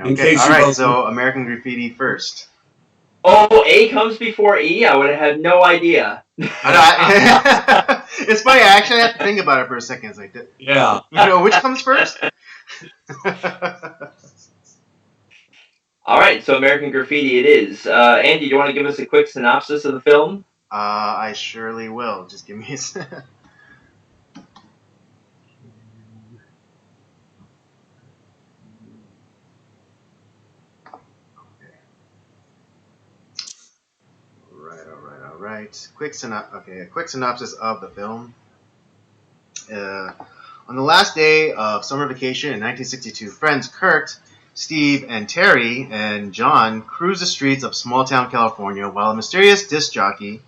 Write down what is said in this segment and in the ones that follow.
Okay, all right. So American Graffiti first. Oh, A comes before E? I would have had no idea. It's funny. I actually had to think about it for a second. It's like, Yeah. which comes first? All right, so American Graffiti it is. Andy, do you want to give us a quick synopsis of the film? I surely will. Just give me a second. All right. A quick synopsis of the film. On the last day of summer vacation in 1962, friends Kurt, Steve, and Terry and John cruise the streets of small-town California while a mysterious disc jockey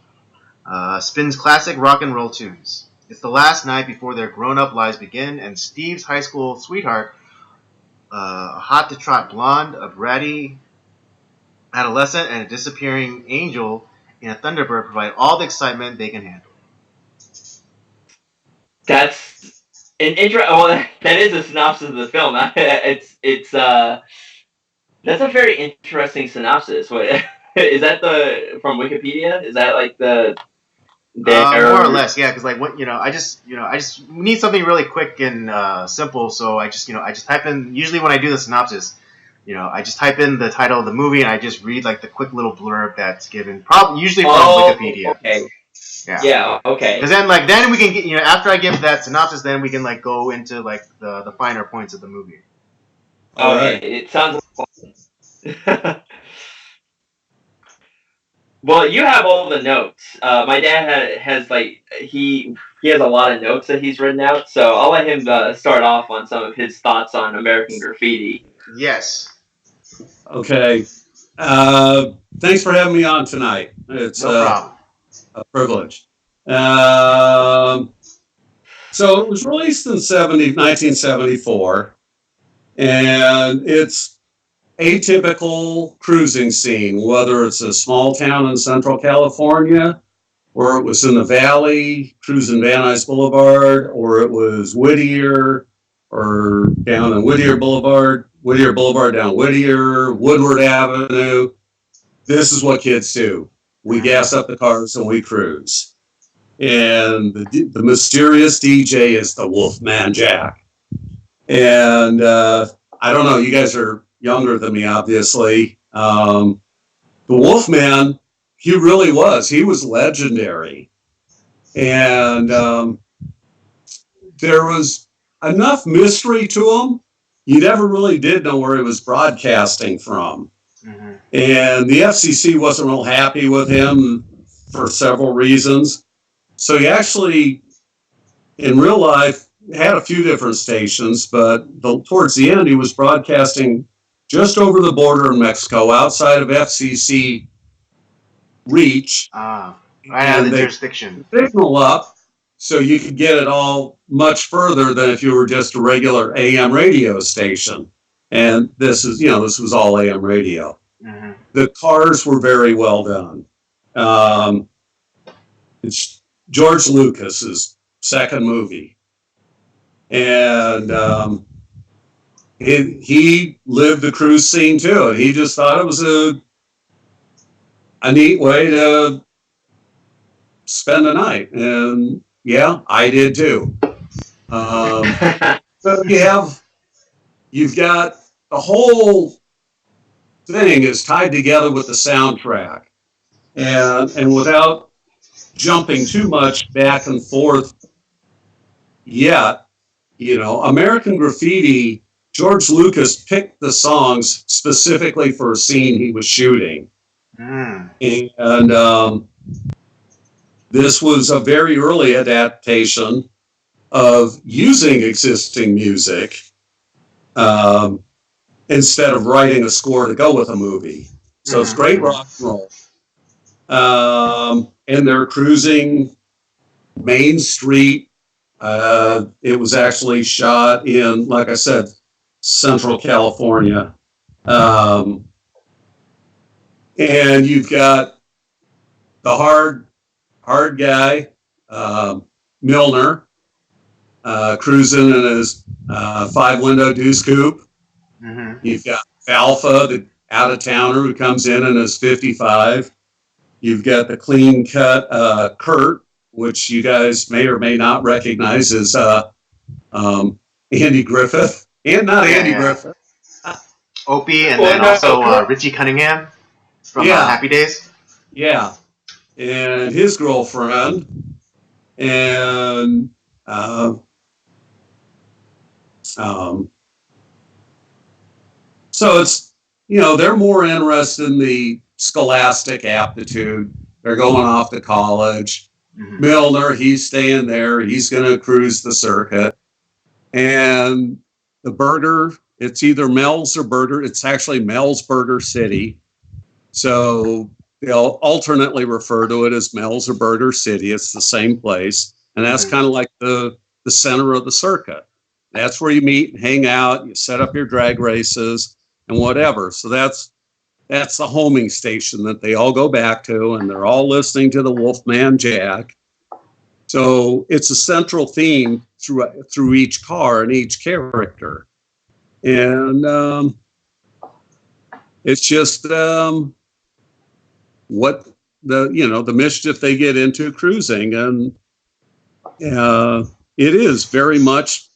spins classic rock and roll tunes. It's the last night before their grown-up lives begin, and Steve's high school sweetheart, a hot-to-trot blonde, a bratty adolescent, and a disappearing angel in a Thunderbird provide all the excitement they can handle. That's an Well, that is a synopsis of the film. It's that's a very interesting synopsis. What is that from Wikipedia? Is that like the more or less, yeah. Because I just need something really quick and simple. So I just type in. Usually when I do the synopsis, I just type in the title of the movie and I just read like the quick little blurb that's given. Usually from Wikipedia. Okay. Yeah. Okay. Because then we can get after I give that synopsis, then we can go into the finer points of the movie. Okay, it sounds like fun. Well, you have all the notes. My dad has he has a lot of notes that he's written out, so I'll let him start off on some of his thoughts on American Graffiti. Yes. Okay. Thanks for having me on tonight. It's no problem. A privilege. So it was released in 1974, and it's atypical cruising scene, whether it's a small town in Central California, or it was in the Valley, cruising Van Nuys Boulevard, or it was Whittier, or down in Whittier Boulevard down Whittier, Woodward Avenue. This is what kids do. We gas up the cars and we cruise. And the mysterious DJ is the Wolfman Jack. And I don't know, you guys are younger than me, obviously. The Wolfman, he really was. He was legendary. And there was enough mystery to him. You never really did know where he was broadcasting from. Mm-hmm. And the FCC wasn't real happy with him for several reasons. So he actually, in real life, had a few different stations, but towards the end, he was broadcasting just over the border in Mexico, outside of FCC reach. Right out of the jurisdiction. Signal up so you could get it all much further than if you were just a regular AM radio station. And this was all AM radio. Mm-hmm. The cars were very well done. It's George Lucas's second movie. And he lived the cruise scene too. He just thought it was a neat way to spend the night. And yeah, I did too. So you've got the whole thing is tied together with the soundtrack. And without jumping too much back and forth yet, American Graffiti, George Lucas picked the songs specifically for a scene he was shooting. And this was a very early adaptation of using existing music instead of writing a score to go with a movie. So it's great rock and roll. And they're cruising Main Street. It was actually shot in, like I said, Central California. And you've got the hard guy, Milner. cruising in his 5-window deuce coupe. Mm-hmm. You've got Alpha, the out-of-towner who comes in his 55. You've got the clean-cut Kurt, which you guys may or may not recognize as Andy Griffith. And not Andy Griffith. Opie, and then also Richie Cunningham from Happy Days. Yeah. And his girlfriend. And so it's, they're more interested in the scholastic aptitude. They're going off to college. Mm-hmm. Milner, he's staying there. He's going to cruise the circuit. And the burger, it's either Mel's or Burger. It's actually Mel's Burger City. So they'll alternately refer to it as Mel's or Burger City. It's the same place. And that's kind of like the center of the circuit. That's where you meet and hang out. You set up your drag races and whatever. So that's the homing station that they all go back to, and they're all listening to the Wolfman Jack. So it's a central theme through each car and each character. And it's just what the mischief they get into cruising. And it is very much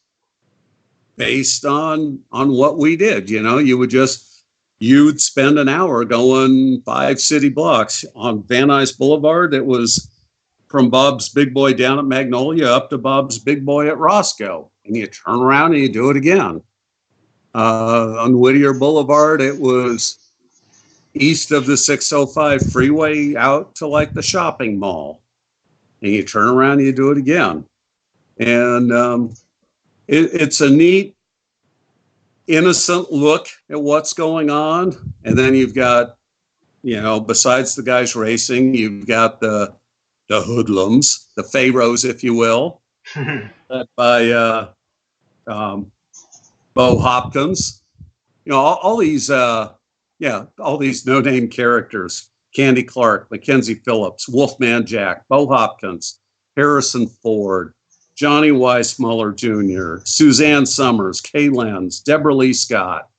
based on what we did. You'd spend an hour going 5 city blocks on Van Nuys Boulevard. It was from Bob's Big Boy down at Magnolia up to Bob's Big Boy at Roscoe. And you turn around and you do it again. On Whittier Boulevard, it was east of the 605 freeway out to like the shopping mall. And you turn around and you do it again. And it's a neat, innocent look at what's going on. And then you've got, besides the guys racing, you've got the hoodlums, the pharaohs, if you will, led by Bo Hopkins. All these no-name characters: Candy Clark, Mackenzie Phillips, Wolfman Jack, Bo Hopkins, Harrison Ford, Johnny Weissmuller Jr., Suzanne Summers, Kay Lenz, Deborah Lee Scott,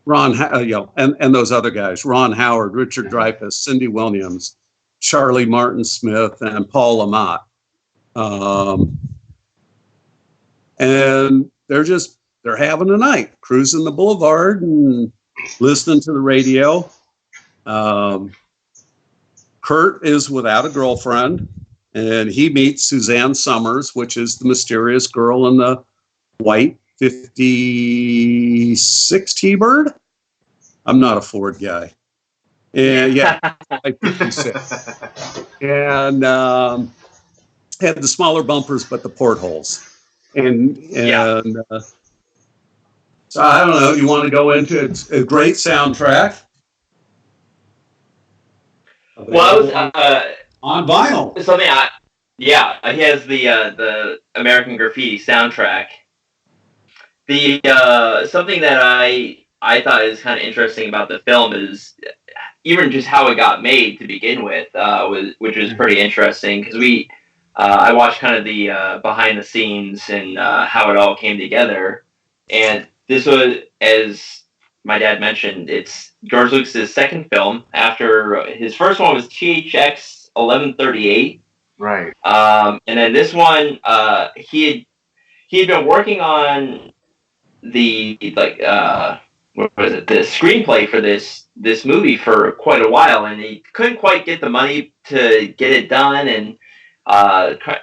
and those other guys: Ron Howard, Richard Dreyfuss, Cindy Williams, Charlie Martin Smith, and Paul Lamott. And they're having a night, cruising the boulevard and listening to the radio. Kurt is without a girlfriend, and he meets Suzanne Summers, which is the mysterious girl in the white 56 T-Bird. I'm not a Ford guy. And yeah, 56. And had the smaller bumpers, but the portholes. And so I don't know. You want to go into it? It's a great soundtrack. Well, on vinyl. Something he has the American Graffiti soundtrack. The something that I thought is kind of interesting about the film is even just how it got made to begin with, which was pretty interesting because I watched kind of the behind the scenes and how it all came together. And this was, as my dad mentioned, it's George Lucas's second film after his first one was THX 1138. Right. And then this one, he had been working on the screenplay for this movie for quite a while, and he couldn't quite get the money to get it done, and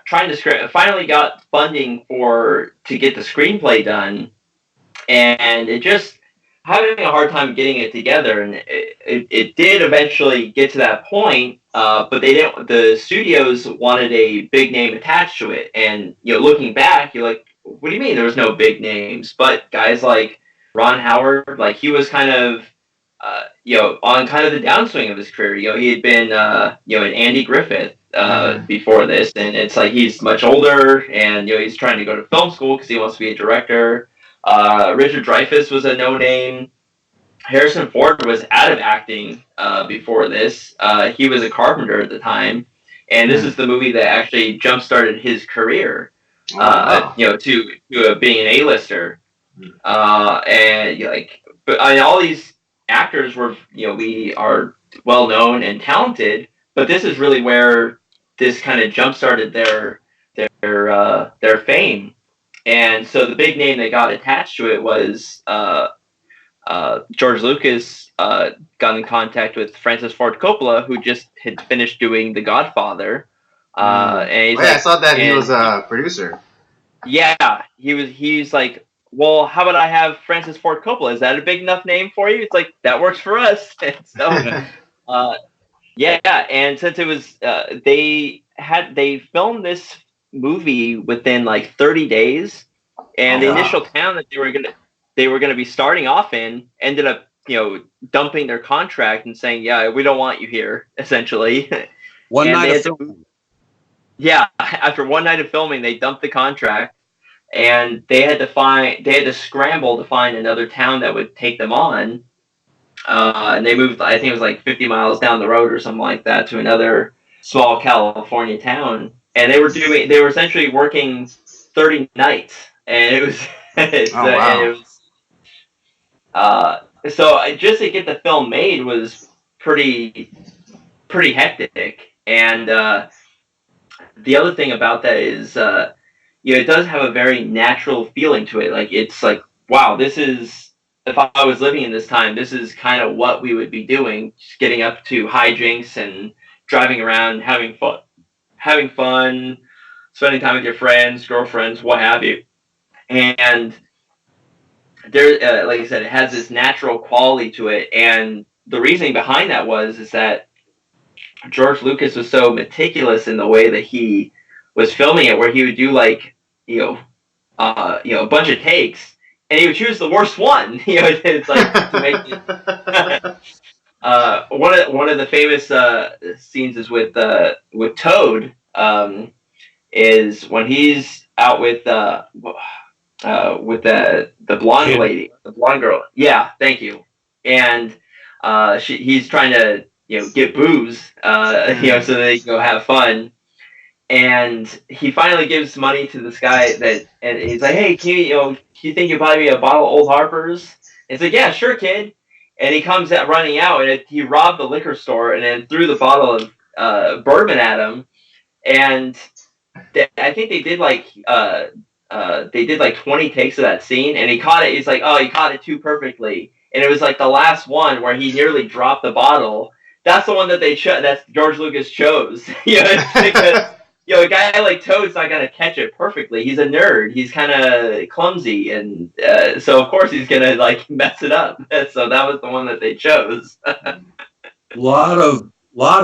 trying to finally got funding to get the screenplay done, and it just having a hard time getting it together, and it did eventually get to that point, but they didn't. The studios wanted a big name attached to it, and looking back, you're like, what do you mean there was no big names? But guys like Ron Howard, like he was kind of on kind of the downswing of his career. He had been an Andy Griffith before this, and it's like he's much older, and he's trying to go to film school because he wants to be a director. Richard Dreyfuss was a no-name. Harrison Ford was out of acting before this. He was a carpenter at the time, and this is the movie that actually jump-started his career. Oh, wow. to being an A-lister. Mm. And like, but I mean, all these actors were, we are well known and talented, but this is really where this kind of jump started their fame. And so the big name that got attached to it was George Lucas got in contact with Francis Ford Coppola, who just had finished doing The Godfather. And he's I saw that he was a producer. Yeah, he's like, well, how about I have Francis Ford Coppola? Is that a big enough name for you? It's like, that works for us. And so, yeah, and since it was, they filmed this movie within like 30 days, and the initial town that they were gonna be starting off in ended up, dumping their contract and saying, yeah, we don't want you here, essentially. One And night they of had filming. Yeah, after one night of filming, they dumped the contract, and they had to scramble to find another town that would take them on. And they moved, I think it was like 50 miles down the road or something like that, to another small California town. And they were essentially working 30 nights, and it was, and it was, so just to get the film made was pretty hectic. And the other thing about that is, it does have a very natural feeling to it. Like, it's like, wow, this is, if I was living in this time, this is kind of what we would be doing, just getting up to hijinks and driving around, having fun, spending time with your friends, girlfriends, what have you. And there, like I said, it has this natural quality to it. And the reasoning behind that is that George Lucas was so meticulous in the way that he was filming it, where he would do like, a bunch of takes, and he would choose the worst one. It's like to make it. One of the famous scenes is with Toad. Is when he's out with the blonde lady, the blonde girl. Yeah, thank you. And he's trying to get booze, so they can go have fun. And he finally gives money to this guy and he's like, hey, can you think you buy me a bottle of Old Harper's? It's like, yeah, sure, kid. And he comes out running out, and he robbed the liquor store and then threw the bottle of bourbon at him. And I think they did like 20 takes of that scene, and he caught it. He's like, oh, he caught it too perfectly. And it was like the last one where he nearly dropped the bottle. That's the one that that's George Lucas chose. Because a guy like Toad's not gonna catch it perfectly. He's a nerd. He's kind of clumsy, and so of course he's gonna like mess it up. So that was the one that they chose. lot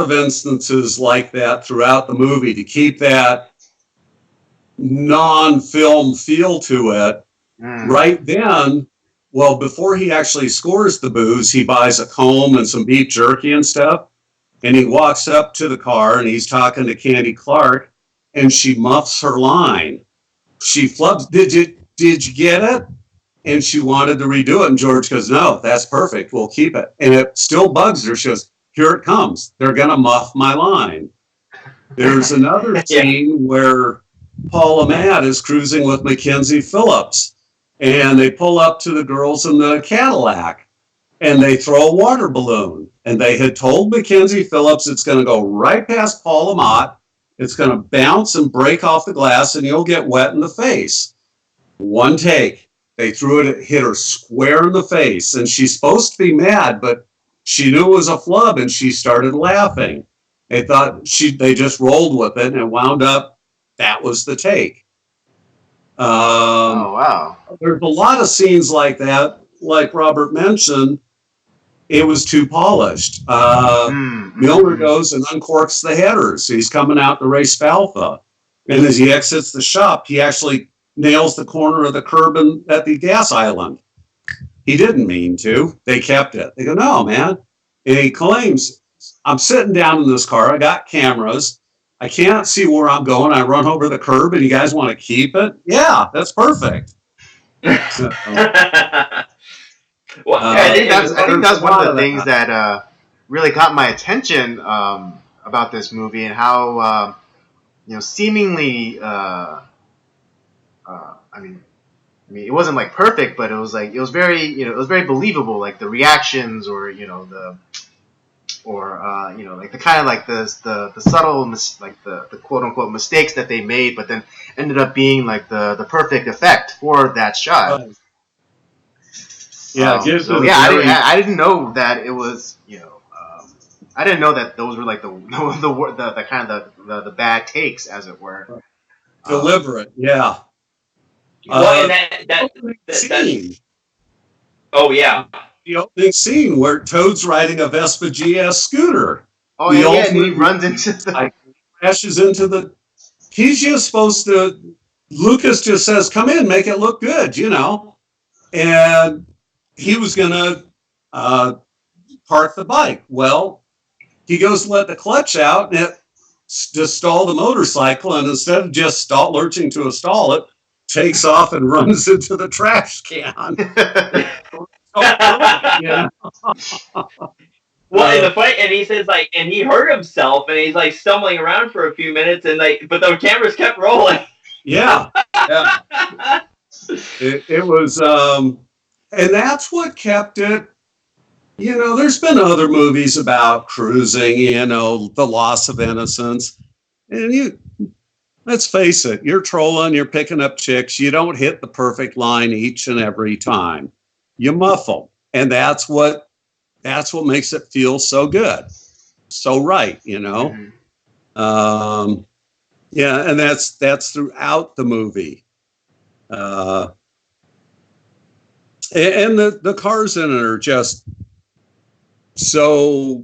of instances like that throughout the movie to keep that non-film feel to it. Right then, well, before he actually scores the booze, he buys a comb and some beef jerky and stuff, and he walks up to the car and he's talking to Candy Clark, and she muffs her line. She flubs, did you get it? And she wanted to redo it, and George goes, no, that's perfect, we'll keep it. And it still bugs her. She goes, here it comes, they're gonna muff my line. There's another scene where Paul Amad is cruising with Mackenzie Phillips, and they pull up to the girls in the Cadillac, and they throw a water balloon. And they had told Mackenzie Phillips it's going to go right past Paul Amad, it's going to bounce and break off the glass, and you'll get wet in the face. One take, they threw it, hit her square in the face, and she's supposed to be mad, but she knew it was a flub, and she started laughing. They thought they just rolled with it, and it wound up, that was the take. Oh, wow. There's a lot of scenes like that, like Robert mentioned, it was too polished. Milner goes and uncorks the headers. He's coming out to race Falfa. And as he exits the shop, he actually nails the corner of the curb at the gas island. He didn't mean to. They kept it. They go, no, man. And he claims, I'm sitting down in this car. I got cameras. I can't see where I'm going. I run over the curb, and you guys want to keep it? Yeah, that's perfect. So, well, I think that's one of the things that really caught my attention about this movie, and how seemingly I mean, it wasn't like perfect, but it was very, it was very believable. Like the reactions, or like the kind of like the subtle, like the quote unquote mistakes that they made, but then ended up being like the perfect effect for that shot. Yeah, So yeah, I didn't know that it was, I didn't know that those were like the kind of the bad takes, as it were. Deliberate, yeah. Well, and that oh yeah, the opening scene where Toad's riding a Vespa GS scooter. Oh yeah, and he runs into the crashes into the. He's just supposed to. Lucas just says, "Come in, make it look good," and he was gonna park the bike. Well, he goes to let the clutch out, and it to stall the motorcycle, and instead of just lurching to a stall, it takes off and runs into the trash can. Yeah. Well, in the fight, and he says like, and he hurt himself, and he's like stumbling around for a few minutes, and like, but the cameras kept rolling. Yeah. It was, and that's what kept it. There's been other movies about cruising, the loss of innocence, and let's face it, you're trolling, you're picking up chicks, you don't hit the perfect line each and every time. You muffle, and that's what makes it feel so good, so right, Mm-hmm. Yeah, and that's throughout the movie, and the cars in it are just so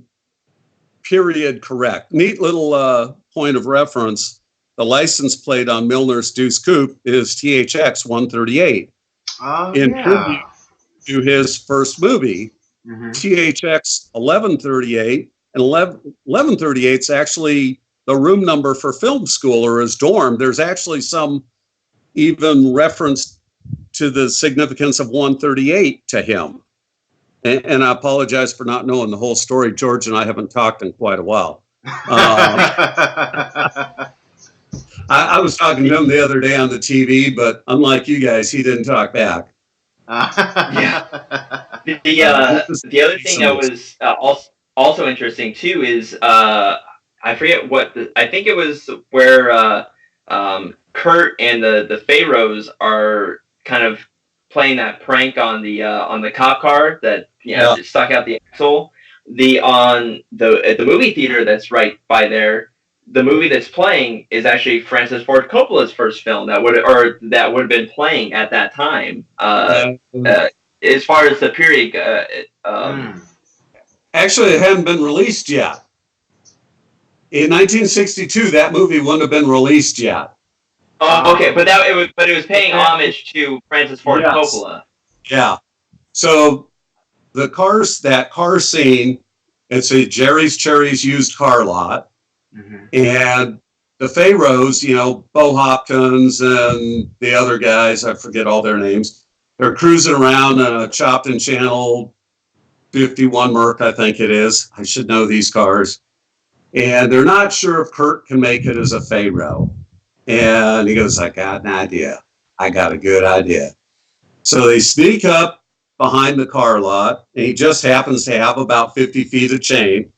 period correct. Neat little point of reference: the license plate on Milner's Deuce Coupe is THX 138. In tribute to his first movie, THX 1138, and 1138 is actually the room number for film school or his dorm. There's actually some even reference to the significance of 138 to him. And I apologize for not knowing the whole story. George and I haven't talked in quite a while. I was talking to him the other day on the TV, but unlike you guys, he didn't talk back. Yeah. The other thing that was also interesting too is I forget I think it was where Kurt and the Pharaohs are kind of playing that prank on the cop car that stuck out the axle. At the movie theater that's right by there, the movie that's playing is actually Francis Ford Coppola's first film that would have been playing at that time. As far as the period, actually, it hadn't been released yet. In 1962, that movie wouldn't have been released yet. Oh, okay, but it was paying homage to Francis Ford Coppola. Yeah. So that car scene, it's a Jerry's Cherries used car lot, and the Pharaohs, Bo Hopkins and the other guys, I forget all their names. They're cruising around in a chopped and channeled 51 Merc, I think it is. I should know these cars. And they're not sure if Kurt can make it as a Pharaoh. And he goes, I got an idea. I got a good idea. So they sneak up behind the car lot, and he just happens to have about 50 feet of chain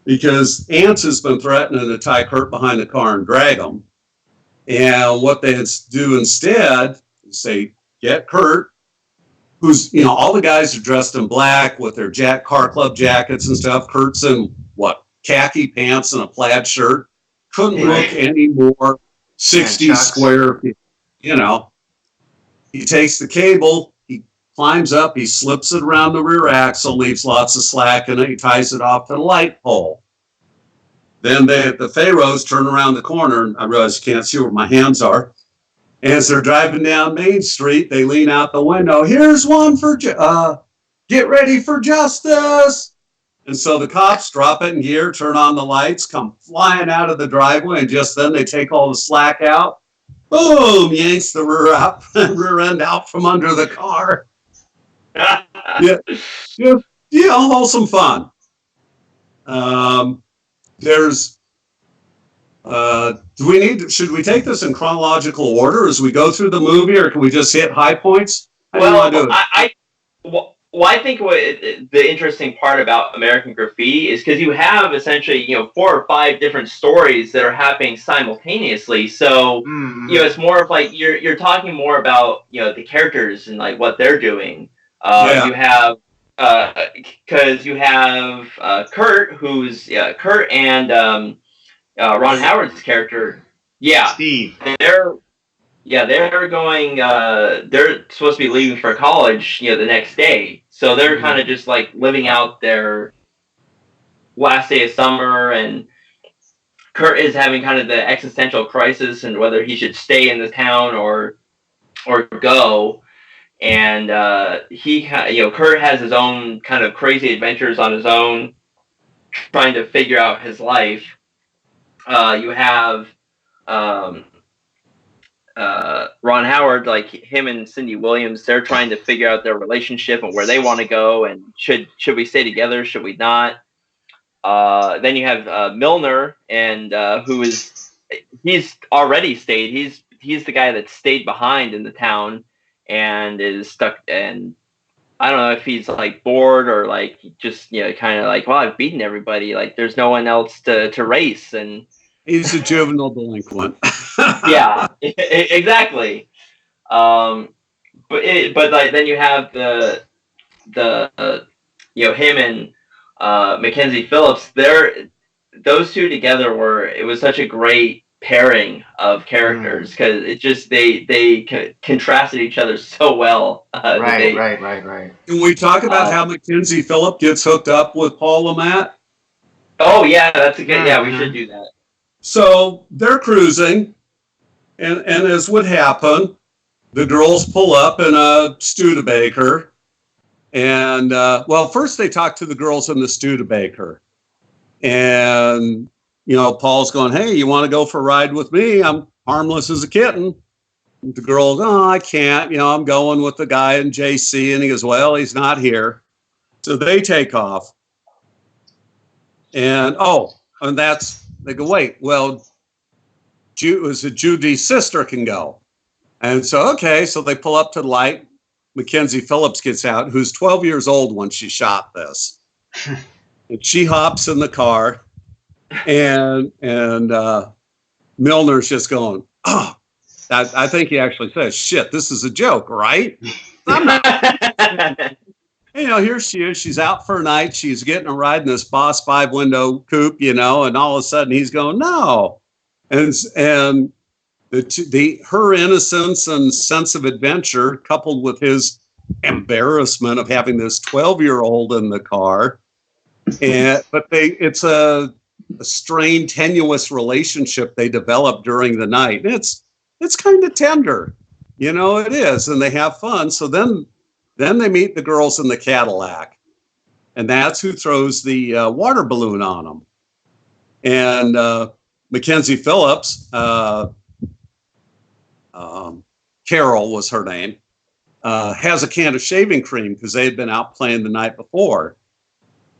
because Ants has been threatening to tie Kurt behind the car and drag him. And what they do instead is they get Kurt, who's, all the guys are dressed in black with their car club jackets and stuff. Kurt's in khaki pants and a plaid shirt. Couldn't look any more 60 square, He takes the cable, he climbs up, he slips it around the rear axle, leaves lots of slack in it, he ties it off to the light pole. Then the Pharaohs turn around the corner, and I realize you can't see where my hands are. As they're driving down Main Street, they lean out the window. Here's one for, get ready for justice. And so the cops drop it in gear, turn on the lights, come flying out of the driveway, and just then they take all the slack out. Boom! Yanks the rear end out from under the car. Wholesome fun. There's Should we take this in chronological order as we go through the movie, or can we just hit high points? How do you want to do it? I think what the interesting part about American Graffiti is because you have essentially 4 or 5 different stories that are happening simultaneously. So it's more of like you're talking more about the characters and like what they're doing. You have because you have Kurt, who's Kurt and Ron Howard's character. Yeah, Steve. They're going. They're supposed to be leaving for college, the next day. So they're kind of just like living out their last day of summer, and Kurt is having kind of the existential crisis and whether he should stay in the town or go. And Kurt has his own kind of crazy adventures on his own, trying to figure out his life. You have Ron Howard, like him and Cindy Williams, they're trying to figure out their relationship and where they want to go, and should we stay together, should we not? Then you have Milner, and he's already stayed. He's the guy that stayed behind in the town and is stuck. And I don't know if he's like bored or like just kind of like, well, I've beaten everybody. Like there's no one else to race, and he's a juvenile delinquent. Yeah, exactly. But then you have the him and Mackenzie Phillips. Those two together it was such a great pairing of characters because it just they contrasted each other so well. Right. Can we talk about how Mackenzie Phillips gets hooked up with Paul LeMat? Oh yeah, that's a good. Yeah, we should do that. So they're cruising, and as would happen, the girls pull up in a Studebaker, and first they talk to the girls in the Studebaker, and Paul's going, "Hey, you want to go for a ride with me? I'm harmless as a kitten." And the girls, "Oh, I can't. I'm going with the guy in JC," and he goes, "Well, he's not here," so they take off, and they go, "Wait, well, Judy's sister can go." And so, okay, so they pull up to the light. Mackenzie Phillips gets out, who's 12 years old when she shot this. And she hops in the car, and Milner's just going, "Oh," I think he actually says, "Shit, this is a joke, right?" Here she is. She's out for a night. She's getting a ride in this Boss 5-window coupe, and all of a sudden he's going, "No." And her innocence and sense of adventure, coupled with his embarrassment of having this 12-year-old in the car, it's a strained, tenuous relationship they develop during the night. It's kind of tender, it is, and they have fun. So then they meet the girls in the Cadillac, and that's who throws the water balloon on them. And Mackenzie Phillips, Carol was her name, has a can of shaving cream because they had been out playing the night before.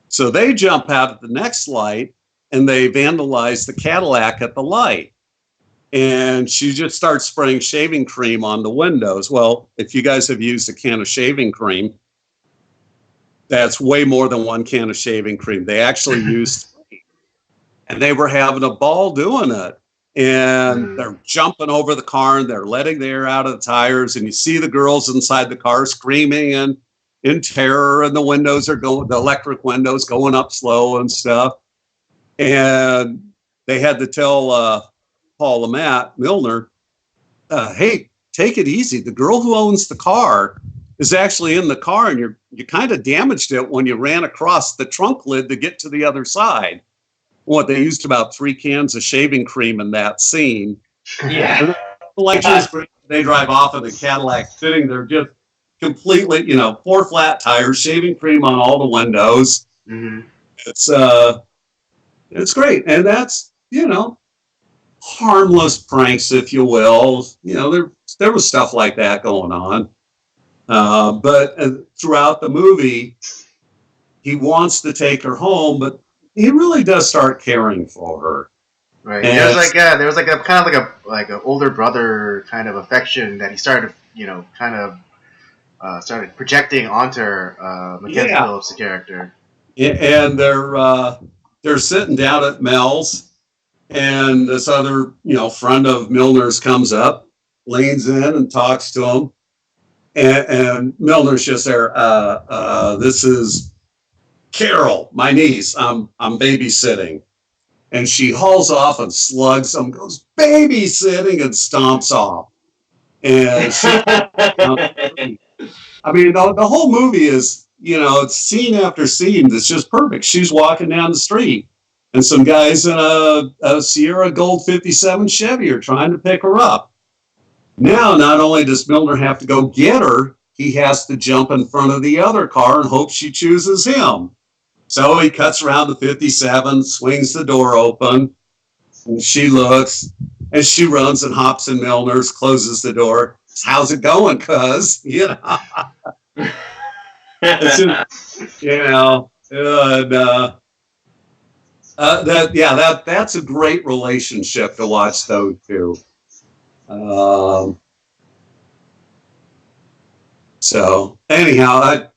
So they jump out at the next light and they vandalize the Cadillac at the light. And she just starts spraying shaving cream on the windows. Well, if you guys have used a can of shaving cream, that's way more than one can of shaving cream. They actually used, and they were having a ball doing it. And they're jumping over the car and they're letting the air out of the tires. And you see the girls inside the car screaming and in terror. And the electric windows going up slow and stuff. And they had to tell Paul LeMat, Milner, "Hey, take it easy. The girl who owns the car is actually in the car, and you kind of damaged it when you ran across the trunk lid to get to the other side." They used about 3 cans of shaving cream in that scene. Yeah. They drive off in the Cadillac sitting there just completely, 4 flat tires, shaving cream on all the windows. Mm-hmm. It's great. And that's, harmless pranks, if you will. There was stuff like that going on. But throughout the movie, he wants to take her home, but he really does start caring for her. Right. And There was like a kind of like an older brother kind of affection that he started, kind of started projecting onto Mackenzie yeah, Phillips' character. and they're sitting down at Mel's, and this other friend of Milner's comes up, leans in, and talks to him, and Milner's just there. This is Carol, my niece. I'm babysitting. And she hauls off and slugs him, goes babysitting, and stomps off. And she, I mean, the whole movie is, it's scene after scene that's just perfect. She's walking down the street, and some guys in a Sierra Gold 57 Chevy are trying to pick her up. Now, not only does Milner have to go get her, he has to jump in front of the other car and hope she chooses him. So he cuts around the 57, swings the door open, and she looks, and she runs and hops in Milner's, closes the door. How's it going, cuz? It's just, that's a great relationship to watch those two. So anyhow, I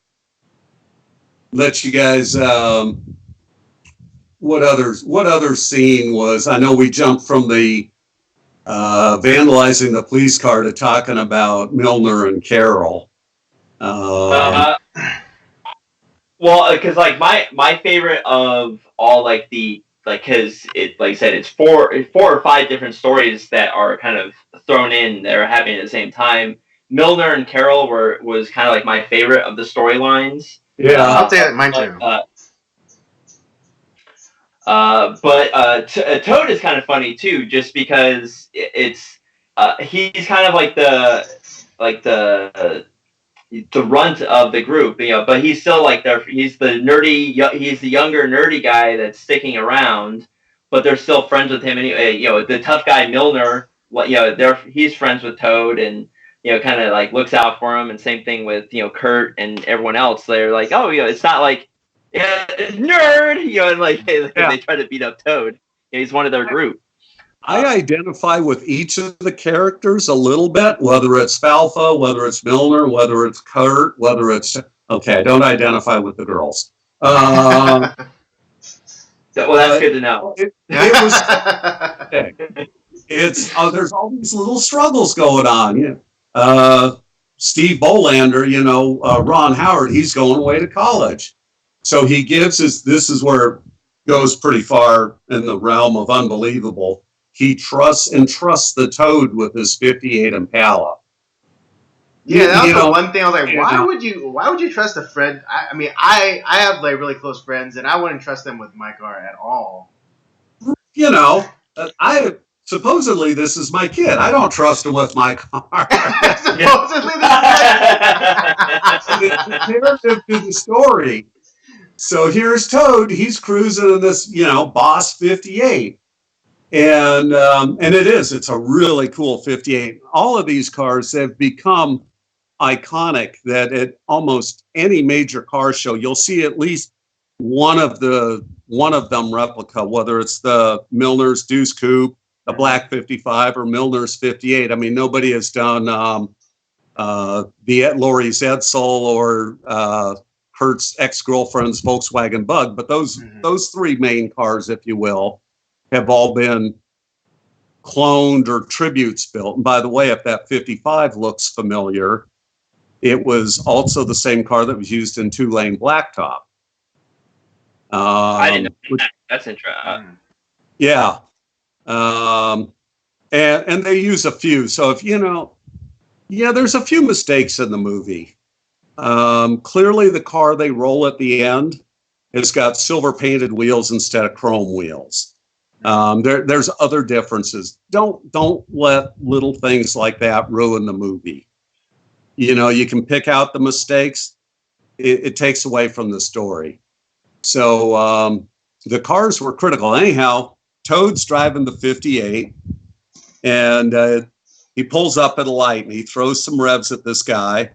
let you guys. What other scene was? I know we jumped from the vandalizing the police car to talking about Milner and Carol. Well, because like my favorite of all because it, like I said, it's four or five different stories that are kind of thrown in that are happening at the same time. Milner and Carol was kind of like my favorite of the storylines. Yeah, I'll say that mine too. Toad is kind of funny too, just because it's he's kind of like the runt of the group, but he's still like he's the younger nerdy guy that's sticking around, but they're still friends with him anyway. The tough guy Milner, he's friends with Toad and kind of like looks out for him, and same thing with Kurt and everyone else. They're like, oh, it's not like nerd, and like they try to beat up Toad. He's one of their group. I identify with each of the characters a little bit, whether it's Falfa, whether it's Milner, whether it's Kurt, whether it's okay. I don't identify with the girls. Well, that's good to know. There's all these little struggles going on. Steve Bolander, Ron Howard, he's going away to college. So he gives this is where it goes pretty far in the realm of unbelievable. He trusts the Toad with his 58 Impala. Yeah, that was the one thing I was like, why would you trust a friend? I mean, I have like really close friends, and I wouldn't trust them with my car at all. Supposedly this is my kid. I don't trust him with my car. Supposedly this is the narrative to the story. So here's Toad. He's cruising in this, Boss 58. And it's a really cool 58. All of these cars have become iconic that at almost any major car show, you'll see at least one of them replica, whether it's the Milner's Deuce Coupe, the Black 55, or Milner's 58. I mean, nobody has done the Lori's Edsel or Kurt's ex-girlfriend's Volkswagen Bug, but those three main cars, if you will, have all been cloned or tributes built. And by the way, if that 55 looks familiar, it was also the same car that was used in Two-Lane Blacktop. I didn't know that. That's interesting. Yeah. And they use a few. So if there's a few mistakes in the movie. Clearly the car they roll at the end has got silver painted wheels instead of chrome wheels. There's other differences. Don't let little things like that ruin the movie. You can pick out the mistakes. It takes away from the story. So the cars were critical. Anyhow, Toad's driving the 58, and he pulls up at a light, and he throws some revs at this guy,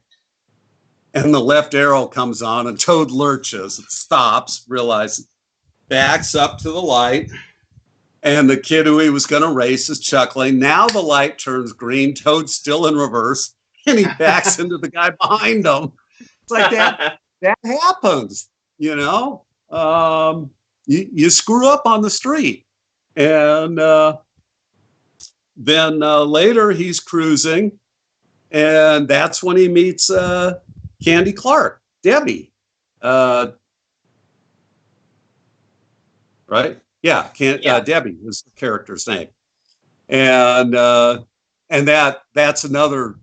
and the left arrow comes on, and Toad lurches, stops, realizes, backs up to the light, And the kid who he was going to race is chuckling. Now the light turns green. Toad's still in reverse, and he backs into the guy behind him. It's like that. That happens, you know. You screw up on the street, and then later he's cruising, and that's when he meets Candy Clark, Debbie. Right? Yeah, Debbie is the character's name, and that's another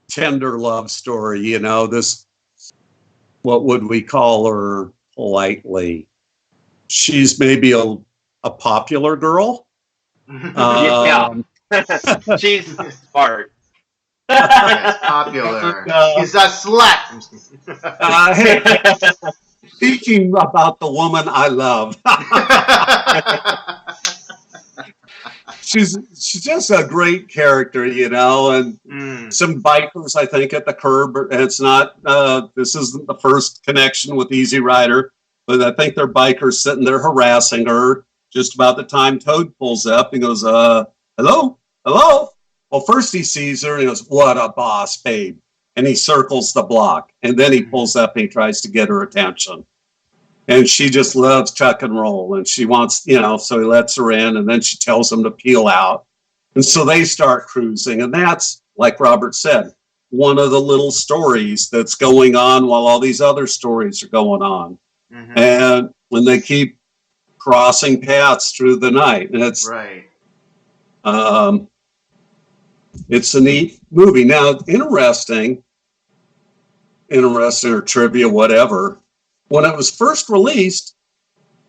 tender love story. You know, this, what would we call her politely? She's maybe a popular girl. She's smart. Yes, popular. She's a slut. Hey, speaking about the woman I love, she's just a great character, you know, and some bikers, I think, at the curb. And it's not, this isn't the first connection with Easy Rider, but I think they're bikers sitting there harassing her just about the time Toad pulls up. He goes, hello? Well, first he sees her and he goes, what a boss, babe. And he circles the block. And then he pulls up and he tries to get her attention. And she just loves chuck and roll. And she wants, you know, so he lets her in. And then she tells him to peel out. And so they start cruising. And that's, like Robert said, one of the little stories that's going on while all these other stories are going on. Mm-hmm. And when they keep crossing paths through the night. And it's right. It's a neat movie. Now, interesting or trivia, whatever. When it was first released,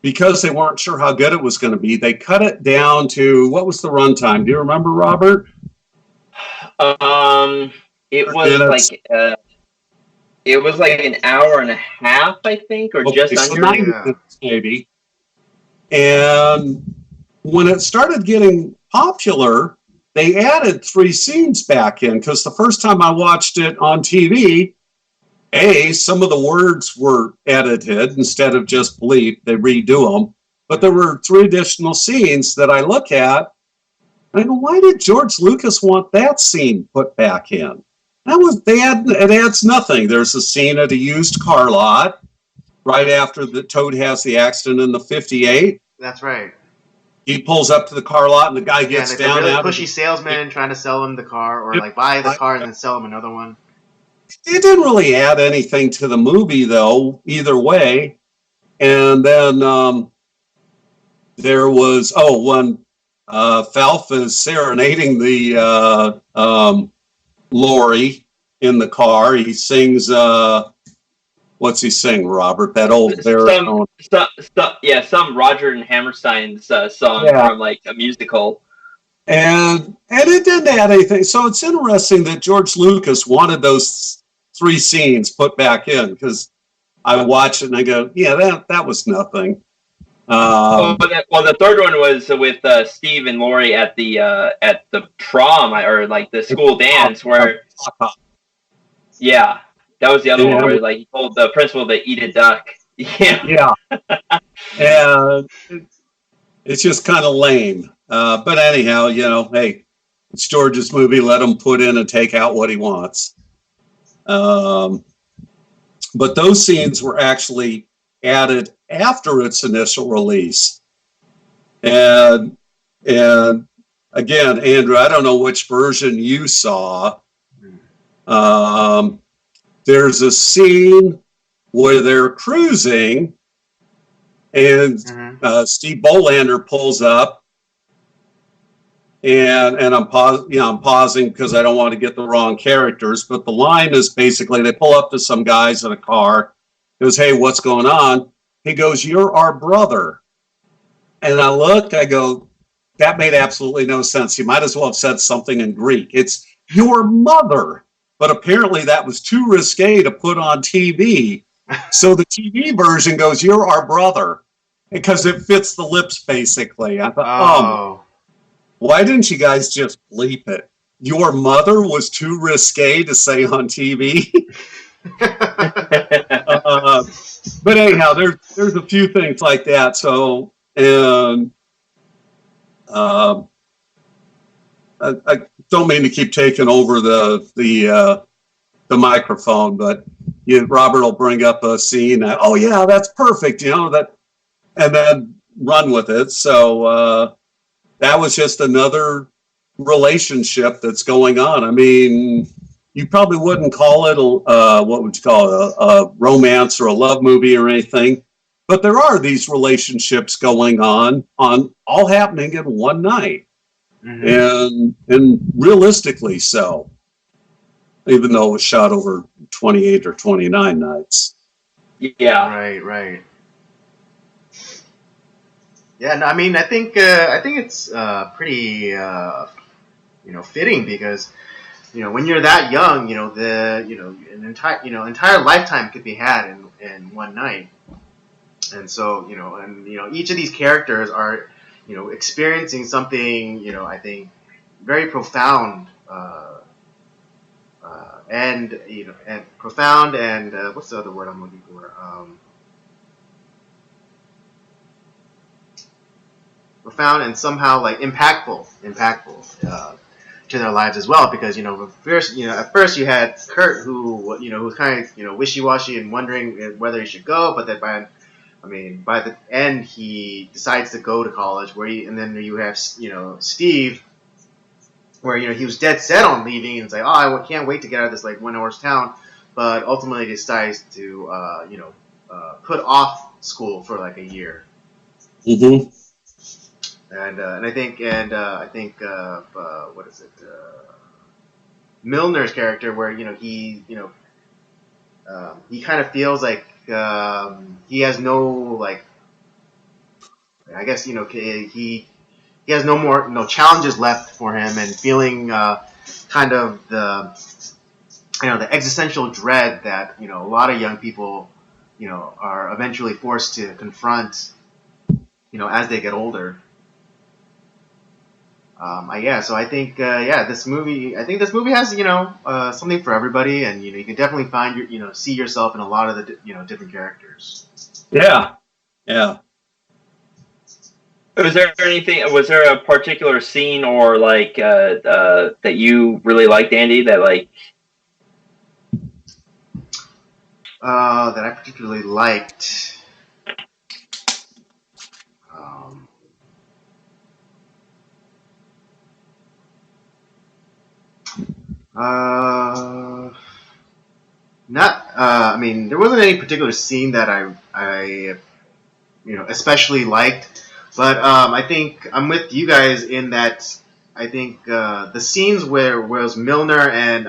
because they weren't sure how good it was going to be, they cut it down to, what was the runtime? Do you remember, Robert? It was like an hour and a half, I think, or just so under. 90 minutes, maybe. And when it started getting popular, they added 3 scenes back in, because the first time I watched it on TV, some of the words were edited instead of just bleep. They redo them. But there were 3 additional scenes that I look at, and I go, why did George Lucas want that scene put back in? It adds nothing. There's a scene at a used car lot right after the Toad has the accident in the 58. That's right. He pulls up to the car lot and the guy gets down. A really pushy salesman trying to sell him the car, or like buy the car and then sell him another one. It didn't really add anything to the movie, though, either way. And then there was, when Falf is serenading the Lori in the car, he sings, what's he sing, Robert? That old baritone. Some Roger and Hammerstein's song from like a musical. And it didn't add anything. So it's interesting that George Lucas wanted those 3 scenes put back in, because I watch it and I go, yeah, that was nothing. The third one was with Steve and Lori at the prom, or like the school dance where. Yeah, that was the other one where like he told the principal to eat a duck. Yeah. And it's just kind of lame. But anyhow, you know, hey, it's George's movie. Let him put in and take out what he wants. But those scenes were actually added after its initial release. And again, Andrew, I don't know which version you saw. There's a scene where they're cruising and Steve Bolander pulls up, and I'm pausing because I don't want to get the wrong characters, but the line is basically they pull up to some guys in a car. He goes, hey, what's going on? He goes, you're our brother. And I go, that made absolutely no sense. You might as well have said something in Greek. It's your mother. But apparently that was too risque to put on TV. So the TV version goes, you're our brother, because it fits the lips, basically. I thought, why didn't you guys just bleep it? Your mother was too risque to say on TV. But anyhow, there's a few things like that. So, and I don't mean to keep taking over the microphone, but Robert will bring up a scene. Oh yeah, that's perfect. That, and then run with it. So that was just another relationship that's going on. I mean, you probably wouldn't call it what would you call it, a romance or a love movie or anything, but there are these relationships going on all happening in one night, and realistically so, even though it was shot over 28 or 29 nights. Yeah. Right. Yeah, no, I mean, I think it's pretty fitting because when you're that young, an entire lifetime could be had in one night, and so each of these characters are experiencing something I think very profound, and profound, and what's the other word I'm looking for? Profound and somehow like impactful to their lives as well, because at first you had Kurt who was kind of wishy-washy and wondering whether he should go, but then by the end he decides to go to college, and then you have Steve, where he was dead set on leaving and it's like, oh, I can't wait to get out of this like one-horse town, but ultimately decides to put off school for like a year. Mm-hmm. And I think what is it? Milner's character, where he kind of feels like he has no, like, I guess he has no challenges left for him, and feeling kind of the existential dread that a lot of young people are eventually forced to confront as they get older. So I think this movie has something for everybody, and you can definitely find see yourself in a lot of the different characters. Yeah. Was there a particular scene or like that you really liked, Andy, that like that I particularly liked? There wasn't any particular scene that I especially liked, but I think I'm with you guys in that I think the scenes where it was Milner and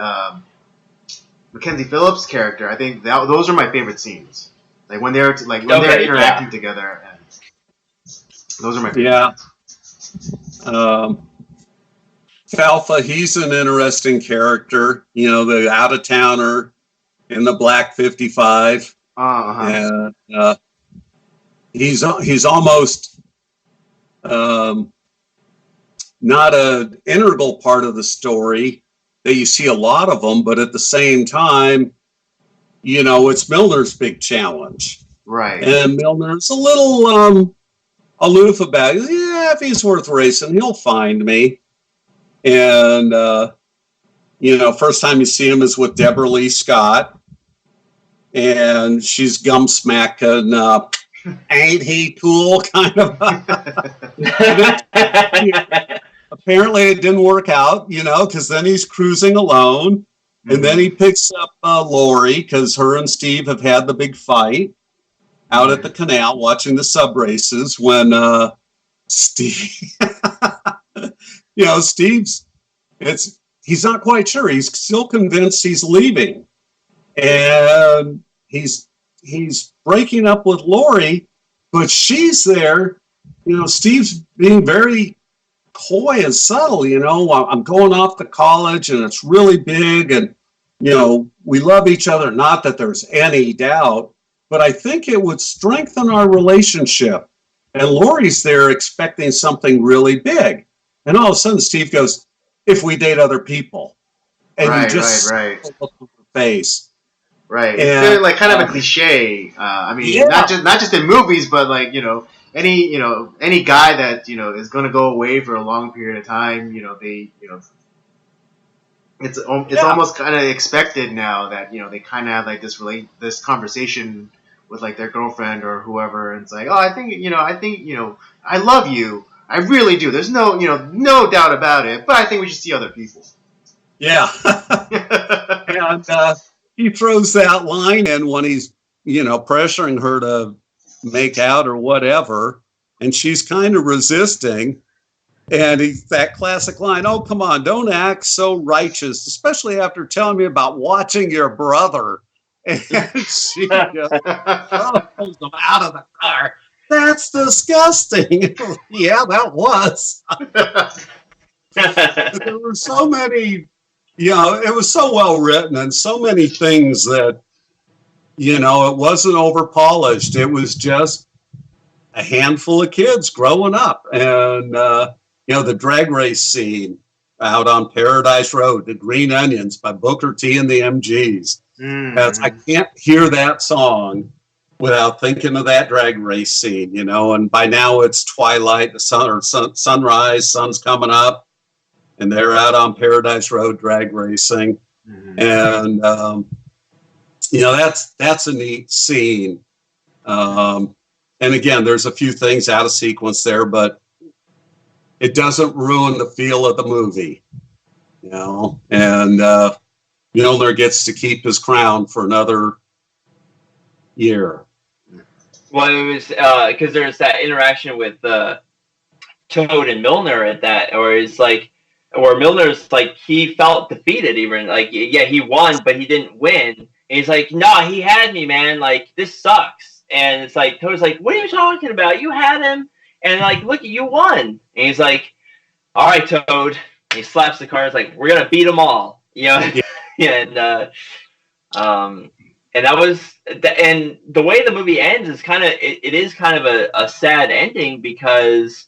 Mackenzie Phillips' character, I think those are my favorite scenes. Like when they're interacting together, and those are my favorite scenes. Falfa, he's an interesting character. The out-of-towner in the black 55. And he's almost not an integral part of the story. That you see a lot of them, but at the same time, it's Milner's big challenge. Right. And Milner's a little aloof about it. Yeah, if he's worth racing, he'll find me. And, first time you see him is with Deborah Lee Scott. And she's gum-smacking, ain't he cool, kind of. Apparently it didn't work out, because then he's cruising alone. And then he picks up Lori, because her and Steve have had the big fight out at the canal watching the sub races when Steve... Steve's, he's not quite sure. He's still convinced he's leaving. And he's breaking up with Lori, but she's there. Steve's being very coy and subtle. I'm going off to college and it's really big, and, we love each other. Not that there's any doubt, but I think it would strengthen our relationship. And Lori's there expecting something really big. And all of a sudden, Steve goes, "If we date other people," and you just look at her face. Right. And, it's like kind of a cliche. Not just in movies, but like any guy that is going to go away for a long period of time, it's almost kind of expected now that they kind of have like this conversation with like their girlfriend or whoever, and it's like, oh, I think I love you, I really do. There's no doubt about it, but I think we should see other people. Yeah. And he throws that line in when he's pressuring her to make out or whatever, and she's kind of resisting. And that classic line, "Oh, come on, don't act so righteous, especially after telling me about watching your brother." And she just throws him out of the car. That's disgusting. Yeah, that was. There were so many, it was so well written and so many things that, it wasn't over polished. It was just a handful of kids growing up. And, the drag race scene out on Paradise Road, the Green Onions by Booker T and the MGs. I can't hear that song without thinking of that drag race scene, and by now it's twilight, sunrise, sun's coming up, and they're out on Paradise Road drag racing. And, that's a neat scene. And again, there's a few things out of sequence there, but it doesn't ruin the feel of the movie, and Milner gets to keep his crown for another year. Well, it was because there's that interaction with Toad and Milner at that, or it's like, or Milner's like, he felt defeated, even like, yeah, he won, but he didn't win. And he's like, nah, he had me, man. Like, this sucks. And it's like, Toad's like, what are you talking about? You had him. And like, look, you won. And he's like, all right, Toad. And he slaps the car. It's like, we're going to beat them all. Yeah. And that was, and the way the movie ends is kind of, it is kind of a sad ending, because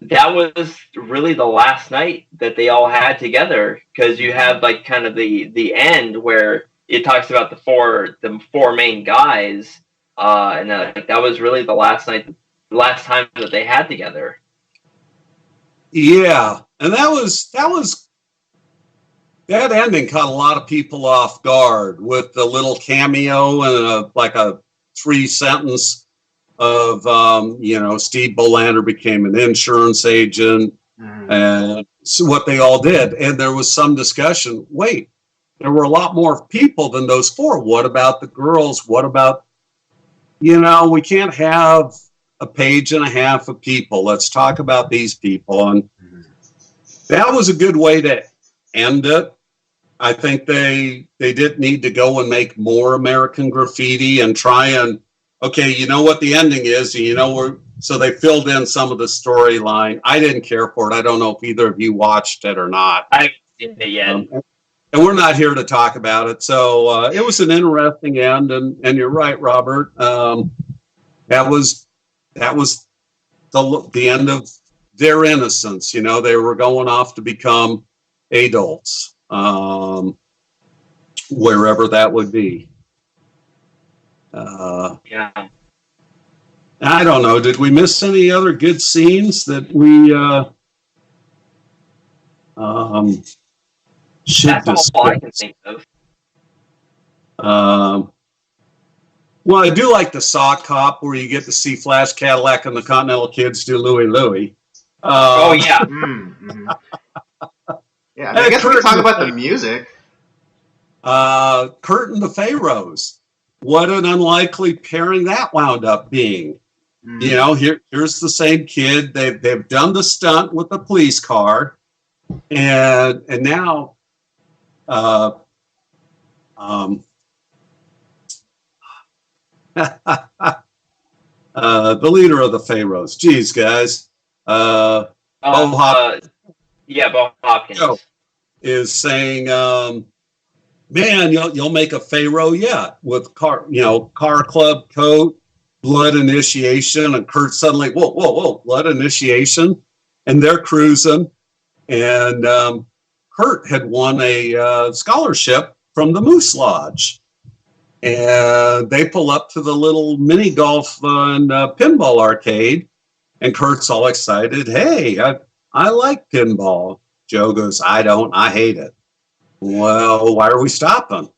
that was really the last night that they all had together. Because you have like kind of the end where it talks about the four main guys. And that was really the last night, last time that they had together. Yeah, and that ending caught a lot of people off guard with the little cameo and a 3-sentence of Steve Bolander became an insurance agent, and so what they all did. And there was some discussion. Wait, there were a lot more people than those 4. What about the girls? What about we can't have a page and a half of people. Let's talk about these people. And that was a good way to end it. I think they didn't need to go and make more American Graffiti and try and, okay, you know what the ending is, so they filled in some of the storyline. I didn't care for it. I don't know if either of you watched it or not. I haven't seen it yet. And we're not here to talk about it. So it was an interesting end. And you're right, Robert. That was the end of their innocence. They were going off to become adults, wherever that would be. Yeah. I don't know. Did we miss any other good scenes that we should discuss? That's all I can think of. Well, I do like the Sock Cop, where you get to see Flash Cadillac and the Continental Kids do Louie Louie. Oh, yeah. Yeah, I guess we can talk about the music. Kurt and the Pharaohs. What an unlikely pairing that wound up being. Here's the same kid. They've done the stunt with the police car, and now the leader of the Pharaohs. Geez, guys. Bo Hopkins. Bo Hopkins is saying, man, you'll make a Pharaoh yet with car club coat, blood initiation, and Kurt suddenly, whoa, blood initiation, and they're cruising, and Kurt had won a scholarship from the Moose Lodge. And they pull up to the little mini golf and pinball arcade, and Kurt's all excited. Hey, I like pinball. Joe goes, I don't. I hate it. Well, why are we stopping?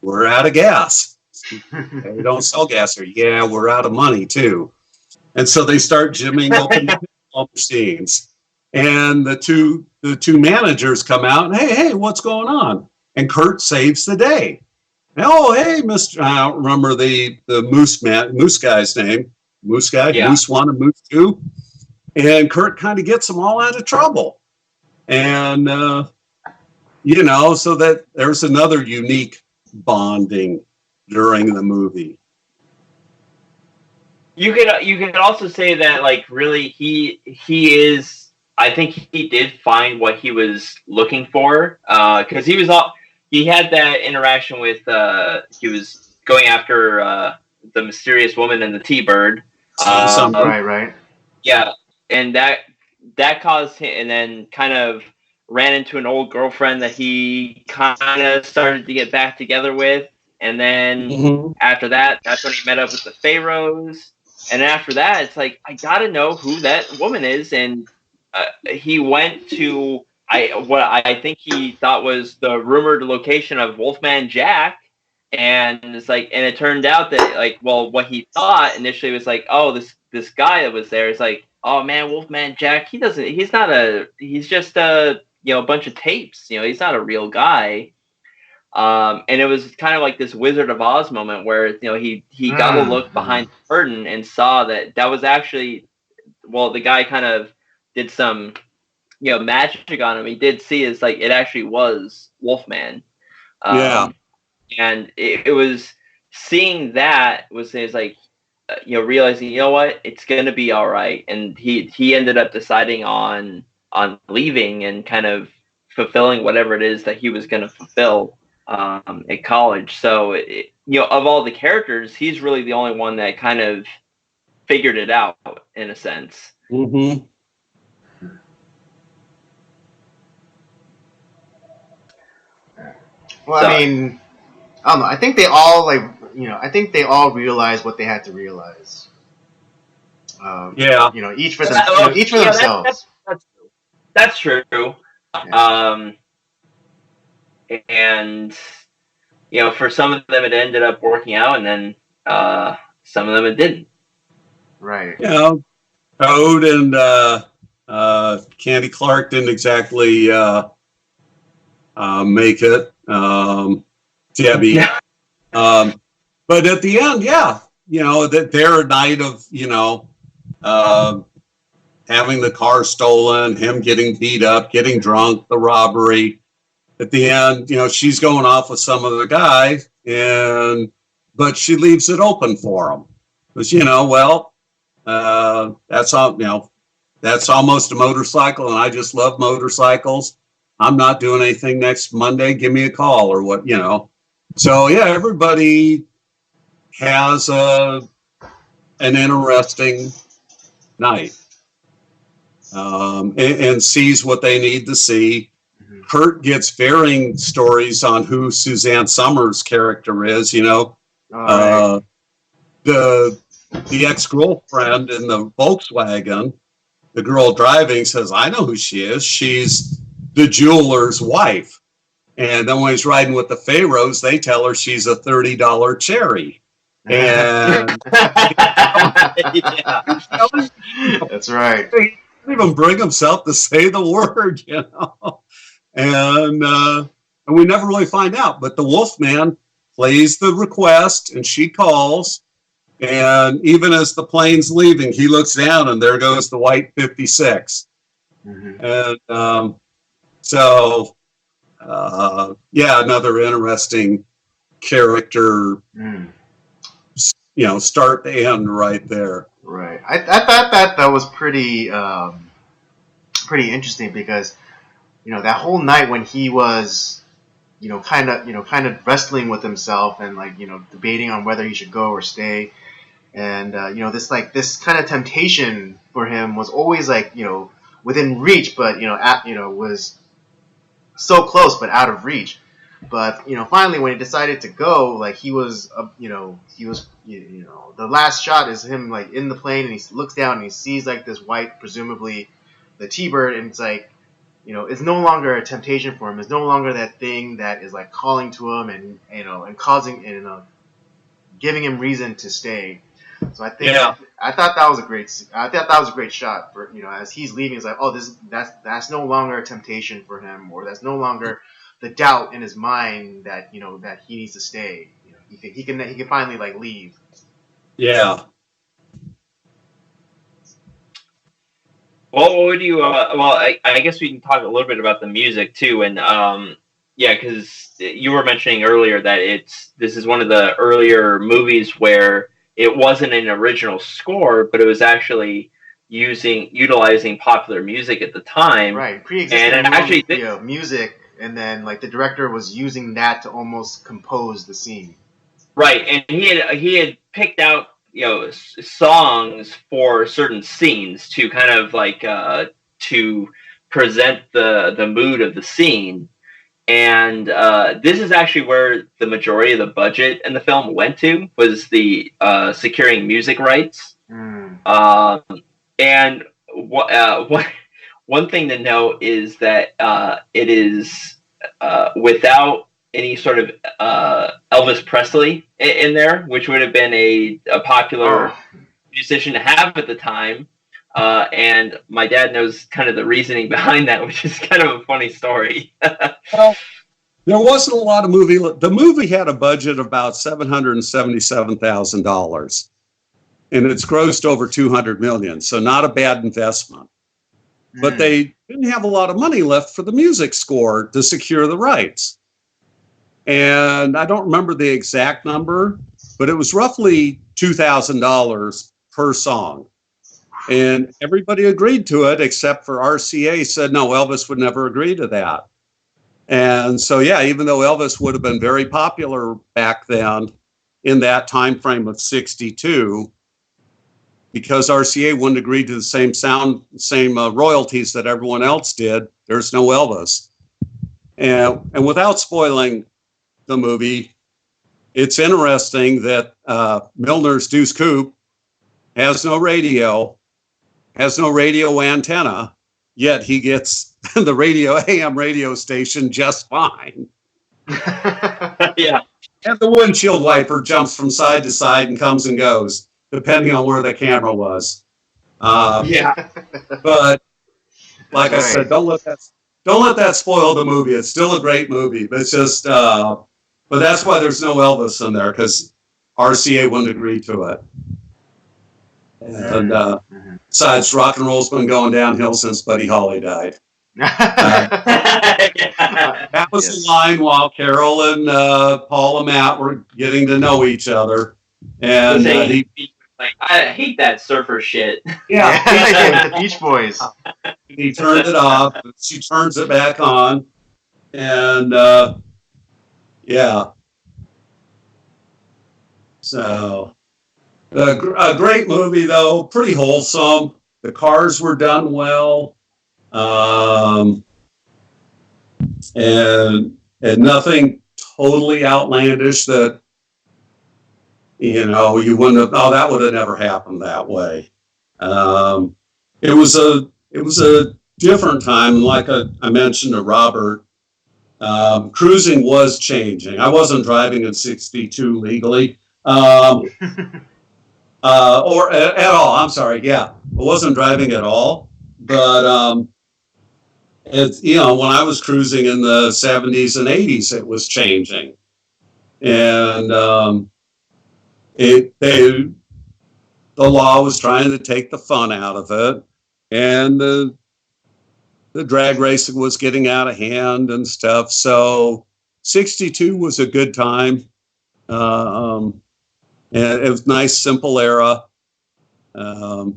We're out of gas. They don't sell gas here. Yeah, we're out of money too. And so they start jimming open the pinball machines. And the two managers come out and, hey, what's going on? And Kurt saves the day. Oh, hey, Mr. I don't remember the moose guy's name. Moose guy, yeah. Moose 1 and Moose 2. And Kurt kind of gets them all out of trouble. And, so that there's another unique bonding during the movie. You could also say that, like, really he is. I think he did find what he was looking for, because he had that interaction with he was going after the mysterious woman and the T-Bird. Right. Yeah, and that caused him, and then kind of ran into an old girlfriend that he kind of started to get back together with, and then after that, that's when he met up with the Pharaohs, and after that, it's like, I gotta know who that woman is, and he went to what I think he thought was the rumored location of Wolfman Jack, and it's like, and it turned out that, like, well, what he thought initially was like, oh, this guy that was there is like, oh man, Wolfman Jack, he's just a bunch of tapes, he's not a real guy. And it was kind of like this Wizard of Oz moment where he got a look behind the curtain and saw that was actually, well, the guy kind of did some magic on him. He did see it's like it actually was Wolfman. And it was seeing that was like realizing, you know what, it's gonna be all right. And he ended up deciding on leaving and kind of fulfilling whatever it is that he was going to fulfill at college. So of all the characters, he's really the only one that kind of figured it out in a sense. Mm-hmm. Well, so, I mean, I don't know. I think they all I think they all realized what they had to realize. Each for themselves. That's true. Yeah. And for some of them it ended up working out, and then some of them it didn't. Right. Toad and Candy Clark didn't exactly make it. Debbie. But at the end, that their night of having the car stolen, him getting beat up, getting drunk, the robbery. At the end, she's going off with some other guy, but she leaves it open for him. Because, that's all, that's almost a motorcycle, and I just love motorcycles. I'm not doing anything next Monday. Give me a call or what, So, everybody has an interesting night. And sees what they need to see. Mm-hmm. Kurt gets varying stories on who Suzanne Summers' character is. Right. The ex-girlfriend in the Volkswagen, the girl driving, says, "I know who she is. She's the jeweler's wife." And then when he's riding with the Pharaohs, they tell her she's a $30 cherry. And that's right. Even bring himself to say the word, and we never really find out. But the Wolfman plays the request, and she calls, and even as the plane's leaving, he looks down, and there goes the white 56. Mm-hmm. And another interesting character. Start to end right there. Right. I thought that was pretty interesting because, that whole night when he was, kind of wrestling with himself and debating on whether he should go or stay, and this kind of temptation for him was always within reach, but was so close but out of reach. But finally, when he decided to go, like the last shot is him like in the plane, and he looks down and he sees like this white, presumably the T-bird, and it's like, it's no longer a temptation for him. It's no longer that thing that is like calling to him and and causing giving him reason to stay. So I think I thought that was a great shot for as he's leaving. It's like, oh, that's no longer a temptation for him, or that's no longer the doubt in his mind that that he needs to stay. He can finally like leave. Yeah. Well, what would you? I guess we can talk a little bit about the music too, and because you were mentioning earlier that this is one of the earlier movies where it wasn't an original score, but it was actually utilizing popular music at the time, right? Pre-existing actually music, and then like the director was using that to almost compose the scene. Right, and he had picked out songs for certain scenes to kind of like to present the mood of the scene, and this is actually where the majority of the budget in the film went to, was the securing music rights. And one thing to note is that it is without any sort of Elvis Presley in there, which would have been a popular musician to have at the time. And my dad knows kind of the reasoning behind that, which is kind of a funny story. Well, there wasn't a lot of movie. The movie had a budget of about $777,000, and it's grossed over $200 million. So not a bad investment. But they didn't have a lot of money left for the music score to secure the rights. And I don't remember the exact number, but it was roughly $2,000 per song. And everybody agreed to it, except for RCA said, no, Elvis would never agree to that. And so, even though Elvis would have been very popular back then in that time frame of 62, because RCA wouldn't agree to the same royalties that everyone else did, there's no Elvis. And without spoiling the movie, it's interesting that Milner's Deuce Coupe has no radio antenna, yet he gets the AM radio station just fine. Yeah. And the windshield wiper jumps from side to side and comes and goes, depending on where the camera was. But like I said, don't let that spoil the movie. It's still a great movie, but it's just, but that's why there's no Elvis in there, because RCA wouldn't agree to it. And besides, rock and roll's been going downhill since Buddy Holly died. That was the line while Carol and Paul and Matt were getting to know each other. And I hate that surfer shit. Yeah, the Beach Boys. He turned it off. She turns it back on. And so a great movie, though, pretty wholesome. The cars were done well, and nothing totally outlandish that you wouldn't have. Oh, that would have never happened that way. It was a different time, like I mentioned to Robert. Cruising was changing. I wasn't driving in '62 legally. Or at all. I'm sorry. Yeah, I wasn't driving at all. But it's when I was cruising in the '70s and '80s, it was changing, and the law was trying to take the fun out of it, and the drag racing was getting out of hand and stuff. So '62 was a good time. And it was a nice, simple era. I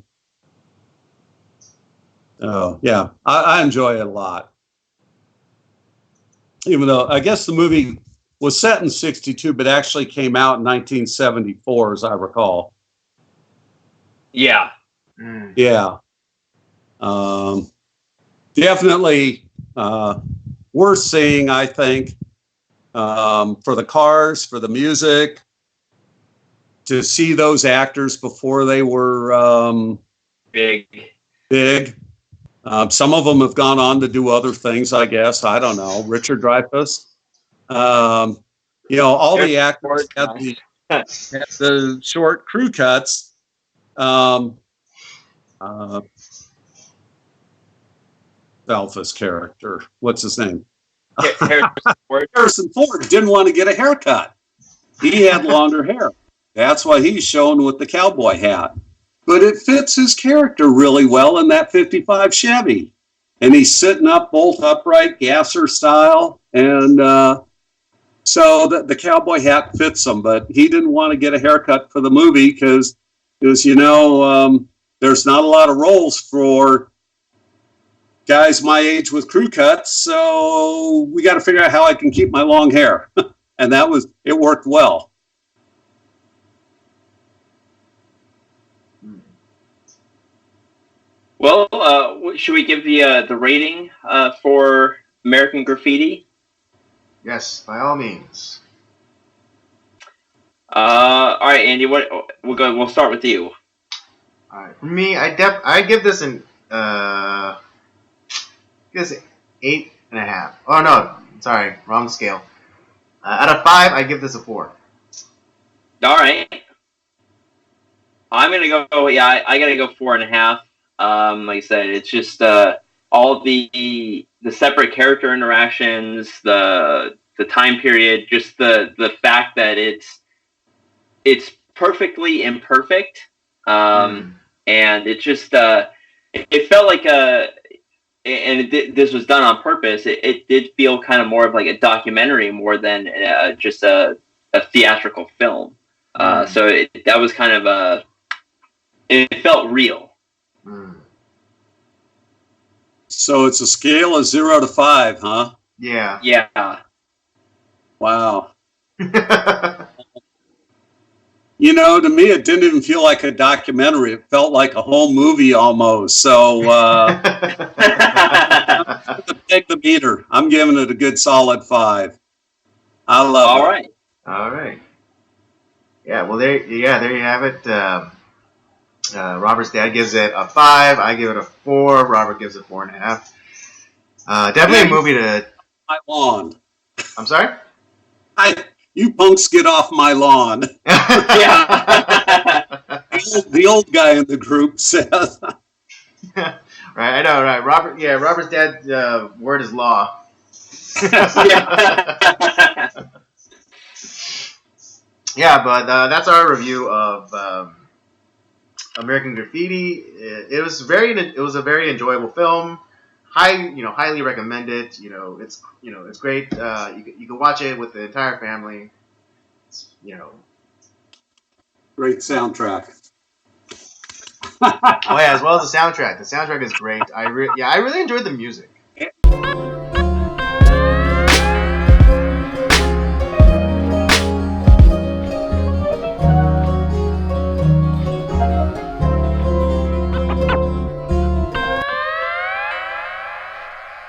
enjoy it a lot. Even though I guess the movie was set in '62, but actually came out in 1974, as I recall. Yeah. Yeah. Definitely worth seeing, I think. for the cars, for the music, to see those actors before they were Big. Some of them have gone on to do other things, I guess. I don't know. Richard Dreyfuss. All the actors had the short crew cuts. Dreyfuss character. What's his name? Harrison Ford didn't want to get a haircut. He had longer hair. That's why he's shown with the cowboy hat. But it fits his character really well in that 55 Chevy. And he's sitting up bolt upright, gasser style. And so the cowboy hat fits him. But he didn't want to get a haircut for the movie because there's not a lot of roles for guys my age with crew cuts, so we got to figure out how I can keep my long hair. And it worked well. Well, should we give the rating for American Graffiti? Yes, by all means. All right, Andy. We'll start with you. All right, for me, I give this an 8.5. Oh no, sorry, wrong scale. Out of 5, I give this a 4. All right. I'm gonna go. Yeah, I gotta go 4.5. Like I said, it's just all the separate character interactions, the time period, just the fact that it's perfectly imperfect, and it just it felt like this was done on purpose. It did feel kind of more of like a documentary more than just a theatrical film. So that was kind of it felt real. So it's a scale of 0 to 5, huh? Yeah. Yeah. Wow. To me, it didn't even feel like a documentary. It felt like a whole movie almost. So take the meter. I'm giving it a good solid 5. I love it. All right. All right. Yeah. Well, there you have it. Robert's dad gives it a 5. I give it a 4. Robert gives it 4.5. Definitely a movie to. My lawn. I'm sorry. You punks get off my lawn. Yeah. the old guy in the group says. Right, I know, right? Robert's dad's word is law. Yeah, but that's our review of American Graffiti. It was a very enjoyable film. Highly recommend it. It's great. You can watch it with the entire family. Great soundtrack. Oh yeah, as well as the soundtrack. The soundtrack is great. I really enjoyed the music.